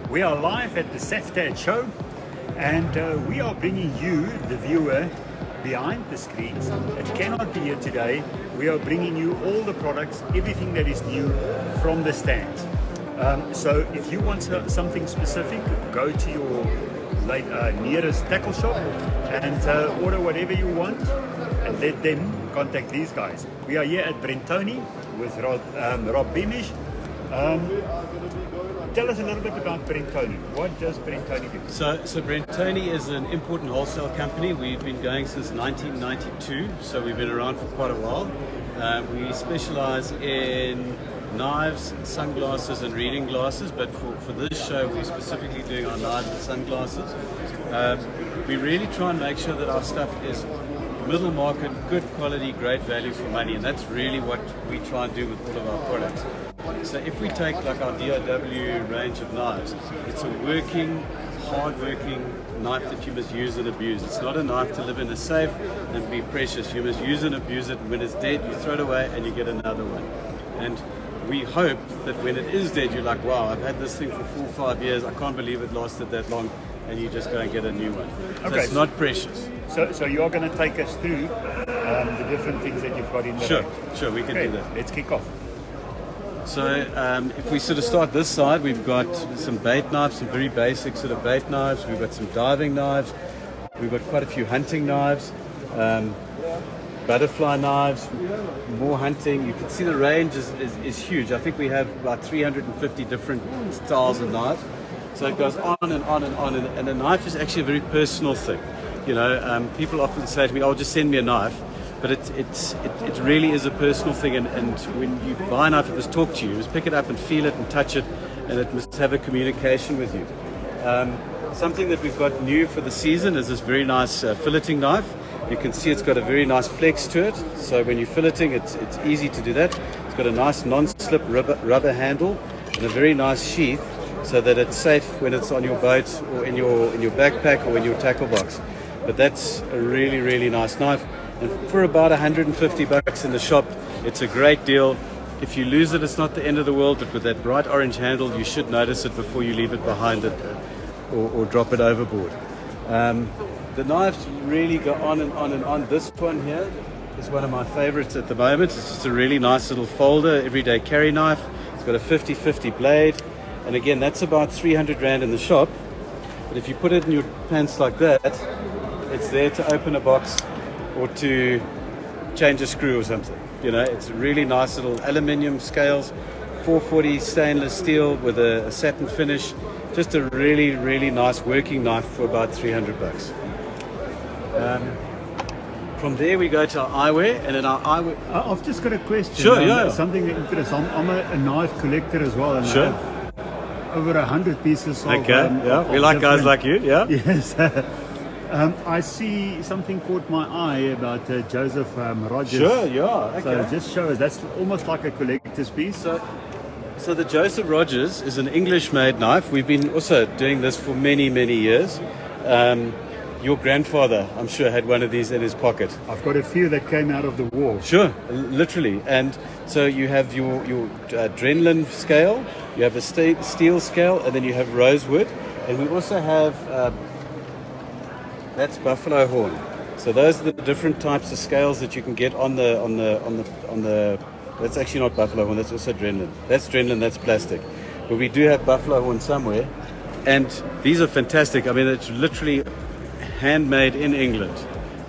We are live at the SAFTAD show, and we are bringing you, the viewer, behind the screens that cannot be here today. We are bringing you all the products, everything that is new from the stands. So if you want something specific, go to your nearest tackle shop and order whatever you want, and let them contact these guys. We are here at Brentoni with Rob Beamish. Tell us a little bit about Brentoni. What does Brentoni do? So Brentoni is an import and wholesale company. We've been going since 1992, so we've been around for quite a while. We specialize in knives, sunglasses and reading glasses, but for this show we're specifically doing our knives and sunglasses. We really try and make sure that our stuff is middle market, good quality, great value for money, and that's really what we try and do with all of our products. So if we take like our DIW range of knives, it's a working, hard-working knife that you must use and abuse. It's not a knife to live in a safe and be precious. You must use and abuse it, and when it's dead you throw it away and you get another one. And we hope that when it is dead you're like, wow, I've had this thing for 4 or 5 years, I can't believe it lasted that long, and you just go and get a new one. So okay. It's not precious. So you're going to take us through the different things that you've got in there. Sure, we can do that. Let's kick off. So if we sort of start this side, we've got some bait knives, some very basic sort of bait knives. We've got some diving knives. We've got quite a few hunting knives, butterfly knives, more hunting. You can see the range is huge. I think we have about 350 different styles of knives. So it goes on and on and on. And a knife is actually a very personal thing. You know, people often say to me, "Oh, just send me a knife." But it really is a personal thing, and when you buy a knife, it must talk to you. You must pick it up and feel it and touch it, and it must have a communication with you. Something that we've got new for the season is this very nice filleting knife. You can see it's got a very nice flex to it, so when you're filleting, it's easy to do that. It's got a nice non-slip rubber handle and a very nice sheath, so that it's safe when it's on your boat or in your backpack or in your tackle box. But that's a really, really nice knife. And for about 150 bucks in the shop, it's a great deal. If you lose it, it's not the end of the world, but with that bright orange handle, you should notice it before you leave it behind it or drop it overboard. The knives really go on and on and on. This one here is one of my favorites at the moment. It's just a really nice little folder, everyday carry knife. It's got a 50-50 blade. And again, that's about 300 Rand in the shop. But if you put it in your pants like that, it's there to open a box or to change a screw or something. You know, it's really nice little aluminium scales, 440 stainless steel with a satin finish. Just a really, really nice working knife for about 300 bucks. From there we go to our eyewear, and in our eyewear... I've just got a question. Sure, yeah. Something interesting. I'm a knife collector as well, and sure. I have over 100 pieces of... Okay, yeah, we like guys like you, yeah. Yes. I see something caught my eye about Joseph Rogers. Sure, yeah. Okay. So just show us, that's almost like a collector's piece. So the Joseph Rogers is an English-made knife. We've been also doing this for many, many years. Your grandfather, I'm sure, had one of these in his pocket. I've got a few that came out of the war. Sure, literally. And so you have your adrenaline scale, you have a steel scale, and then you have rosewood. And we also have... that's buffalo horn. So those are the different types of scales that you can get on the. That's actually not buffalo horn. That's also adrenaline. That's adrenaline. That's plastic. But we do have buffalo horn somewhere, and these are fantastic. I mean, it's literally handmade in England.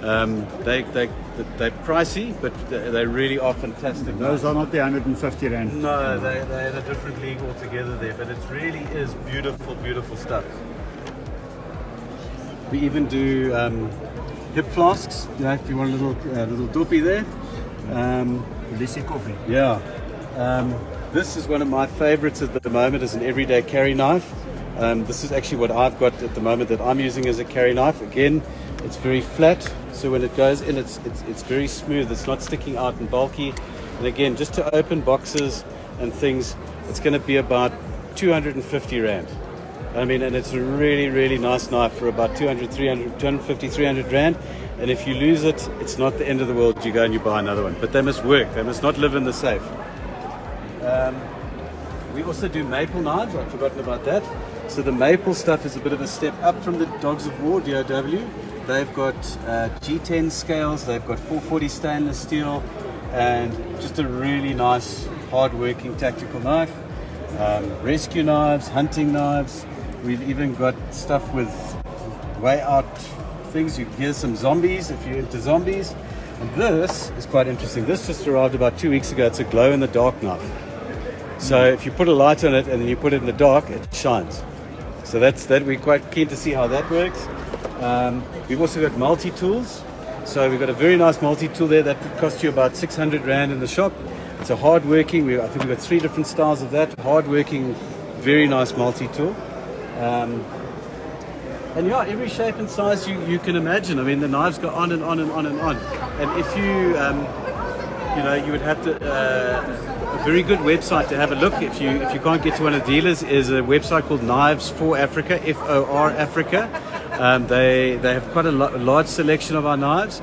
They're pricey, but they really are fantastic. Those are not the 150 Rand. No, they're in a different league altogether there. But it really is beautiful, beautiful stuff. We even do hip flasks, you know, if you want a little doopy there. Lissy coffee. Yeah. This is one of my favorites at the moment as an everyday carry knife. This is actually what I've got at the moment that I'm using as a carry knife. Again, it's very flat, so when it goes in, it's very smooth. It's not sticking out and bulky. And again, just to open boxes and things, it's going to be about 250 Rand. I mean, and it's a really, really nice knife for about 250, 300 Rand. And if you lose it, it's not the end of the world. You go and you buy another one. But they must work. They must not live in the safe. We also do maple knives. I've forgotten about that. So the maple stuff is a bit of a step up from the Dogs of War, DOW. They've got G10 scales, they've got 440 stainless steel, and just a really nice, hard-working tactical knife. Rescue knives, hunting knives. We've even got stuff with way out things. You can hear some zombies if you're into zombies. And this is quite interesting. This just arrived about 2 weeks ago. It's a glow-in-the-dark knife. So if you put a light on it and then you put it in the dark, it shines. So that's that. We're quite keen to see how that works. We've also got multi-tools. So we've got a very nice multi-tool there that would cost you about 600 Rand in the shop. It's a hard-working, I think we've got 3 different styles of that. Hard-working, very nice multi-tool. And yeah, every shape and size you can imagine. I mean, the knives go on and on and on and on. And if you, you would have to, a very good website to have a look if you can't get to one of the dealers is a website called Knives for Africa, FOR Africa. They have quite a large selection of our knives.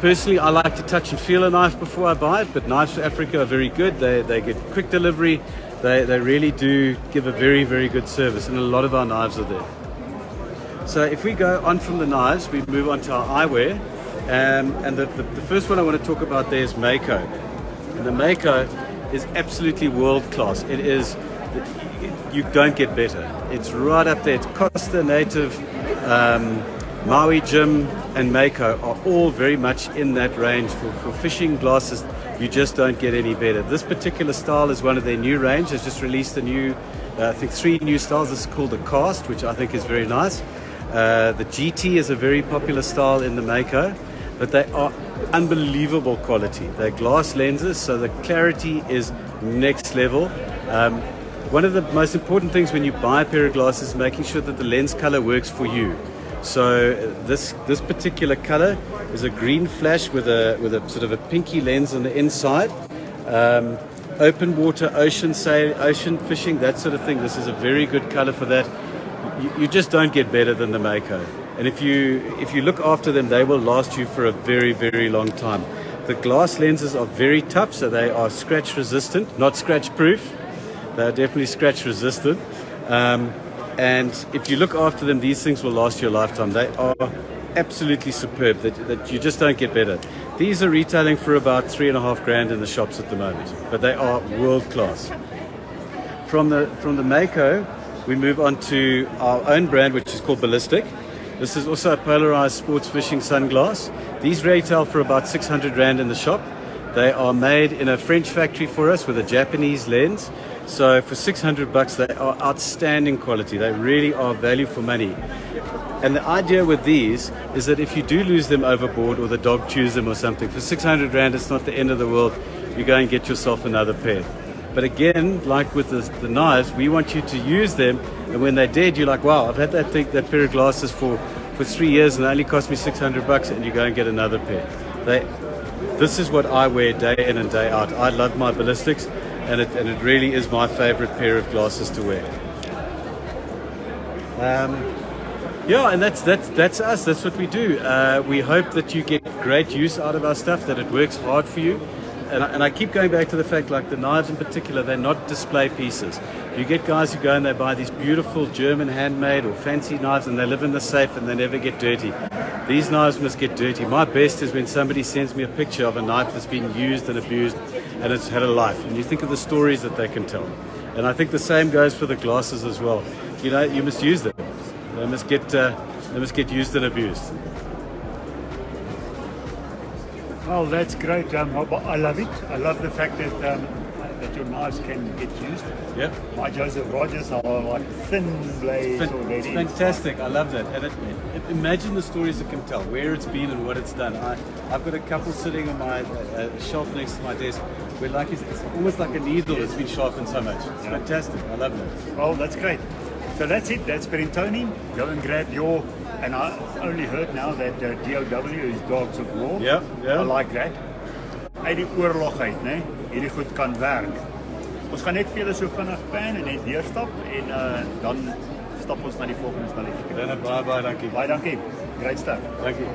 Personally, I like to touch and feel a knife before I buy it, but Knives for Africa are very good. They get quick delivery. They really do give a very, very good service, and a lot of our knives are there. So if we go on from the knives, we move on to our eyewear. And the first one I want to talk about there is Mako. And the Mako is absolutely world class. It is, you don't get better. It's right up there. It's Costa Native, Maui Jim and Mako are all very much in that range. For fishing glasses, you just don't get any better. This particular style is one of their new range. Has just released a new, I think 3 new styles. This is called the Cast, which I think is very nice. The GT is a very popular style in the Mako, but they are unbelievable quality. They're glass lenses, so the clarity is next level. One of the most important things when you buy a pair of glasses is making sure that the lens color works for you. So this particular color is a green flash with a sort of a pinky lens on the inside. Open water, ocean fishing, that sort of thing. This is a very good color for that. You just don't get better than the Mako. And if you look after them, they will last you for a very, very long time. The glass lenses are very tough, so they are scratch resistant, not scratch proof. They are definitely scratch resistant. And if you look after them, these things will last you a lifetime. They are absolutely superb, that you just don't get better. These are retailing for about 3.5 grand in the shops at the moment, but they are world class. From the Mako, we move on to our own brand, which is called Ballistic. This is also a polarized sports fishing sunglass. These retail for about 600 Rand in the shop. They are made in a French factory for us with a Japanese lens. So for 600 bucks, they are outstanding quality. They really are value for money. And the idea with these is that if you do lose them overboard or the dog chews them or something, for 600 Rand, it's not the end of the world. You go and get yourself another pair. But again, like with the knives, we want you to use them, and when they're dead, you're like, wow, I've had that pair of glasses for 3 years and they only cost me 600 bucks, and you go and get another pair. This is what I wear day in and day out. I love my ballistics, and it really is my favorite pair of glasses to wear. Yeah, and that's us. That's what we do. We hope that you get great use out of our stuff, that it works hard for you. And I keep going back to the fact, like the knives in particular, they're not display pieces. You get guys who go and they buy these beautiful German handmade or fancy knives, and they live in the safe and they never get dirty. These knives must get dirty. My best is when somebody sends me a picture of a knife that's been used and abused and it's had a life. And you think of the stories that they can tell. And I think the same goes for the glasses as well. You know, you must use them. They must get used and abused. Well, that's great. I love it. I love the fact that your knives can get used. Yeah. My Joseph Rogers are like thin blades already. It's fantastic. I love that. And imagine the stories it can tell, where it's been and what it's done. I've got a couple sitting on my shelf next to my desk where it's almost like a needle that's been sharpened so much. It's fantastic. I love that. Well, that's great. So that's it. That's Brentoni. Go and grab your... And I only heard now that DOW is Dogs of War. Yeah. I like that. Uit die oorlog uit, né? Hierdie goed kan werk. Ons gaan net vir julle so vinnig pan en net deurstap en dan stap ons na die volgende stalletjie. Baie dankie. Baie dankie. Great stuff. Dankie.